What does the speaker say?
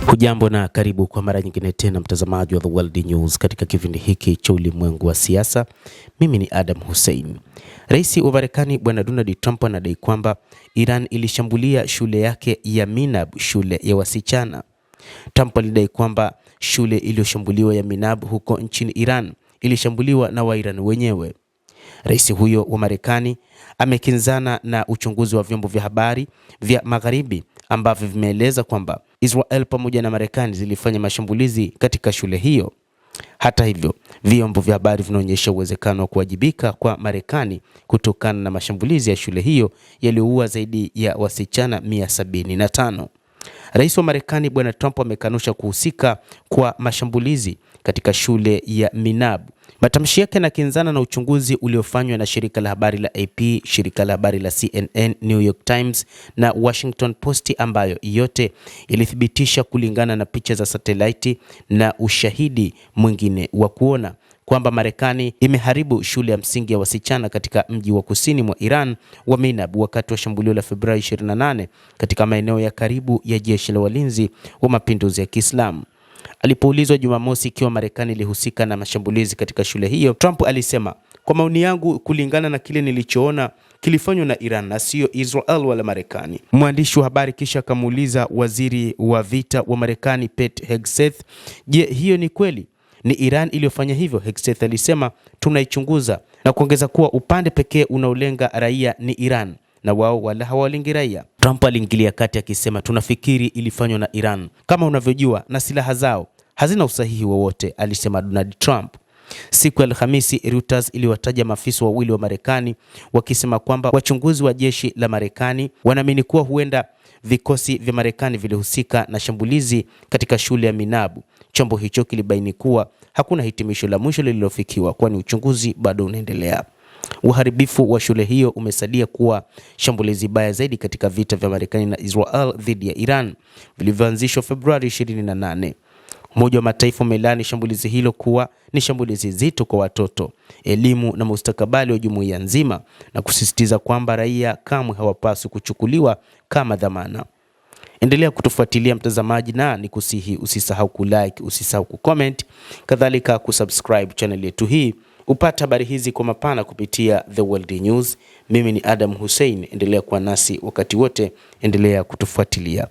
Hujambo na karibu kwa mara nyingine tena mtazamaji wa The World News katika kipindi hiki cha ulimwengu wa siasa. Mimi ni Adam Hussein. Rais wa Marekani Bwana Donald Trump anadai kwamba Iran ilishambulia shule yake ya Minab, shule ya wasichana. Trump alidai kwamba shule iliyoshambuliwa ya Minab huko nchini Iran ilishambuliwa na Wairan wenyewe. Rais huyo wa Marekani amekinzana na uchunguzi wa vyombo vya habari vya Magharibi ambavyo vimeeleza kwamba Israel pamoja na Marekani zilifanya mashambulizi katika shule hiyo. Hata hivyo, vyombo vya habari vinaonyesha uwezekano wa kuwajibika kwa Marekani kutokana na mashambulizi ya shule hiyo yaliyoua zaidi ya wasichana 175. Rais wa Marekani Bwana Trump amekanusha kuhusika kwa mashambulizi katika shule ya Minab. Matamshi yake yanakinzana na uchunguzi uliofanywa na shirika la habari la AP, shirika la habari la CNN, New York Times na Washington Post, ambayo yote ilithibitisha kulingana na picha za satellite na ushahidi mwingine wa kuona kwamba Marekani imeharibu shule ya msingi ya wasichana katika mji wa kusini mwa Iran wa Minab wakati wa shambulio la Februari 28 katika maeneo ya karibu ya jeshi la walinzi wa mapinduzi ya Kiislamu. Alipoulizwa Jumamosi ikiwa Marekani ilihusika na mashambulizi katika shule hiyo, Trump alisema, "Kwa maoni yangu, kulingana na kile nilichoona, kilifanywa na Iran na sio Israel wala Marekani." Mwandishi wa habari kisha akamuuliza waziri wa vita wa Marekani Pete Hegseth, "Je, hiyo ni kweli? Ni Iran iliyofanya hivyo?" Hegseth alisema, "Tunaichunguza," na kuongeza kuwa upande pekee unaolenga raia ni Iran na wao wala hawalengi raia. Trump aliingilia kati akisema, "Tunafikiri ilifanywa na Iran. Kama unavyojua, na silaha zao hazina usahihi wowote," alisema Donald Trump. Siku ya Alhamisi, Reuters iliwataja maafisa wawili wa Marekani wakisema kwamba wachunguzi wa jeshi la Marekani wanaamini kuwa huenda vikosi vya Marekani vilihusika na shambulizi katika shule ya Minab. Chombo hicho kilibaini kuwa hakuna hitimisho la mwisho lililofikiwa kwani uchunguzi bado unaendelea. Uharibifu wa shule hiyo umesalia kuwa shambulizi baya zaidi katika vita vya Marekani na Israel dhidi ya Iran vilivyoanzishwa Februari 28. Umoja wa Mataifa umelaani shambulizi hilo kuwa ni shambulizi zito kwa watoto, elimu na mustakabali wa jumuiya nzima, na kusisitiza kwamba raia kamwe hawapaswi kuchukuliwa kama dhamana. Endelea kutufuatilia mtazamaji, na nikusihi usisahau kulike, usisahau kucomment, kadhalika kusubscribe channel yetu hii upata habari hizi kwa mapana kupitia The World News. Mimi ni Adam Hussein, endelea kuwa nasi wakati wote, endelea kutufuatilia.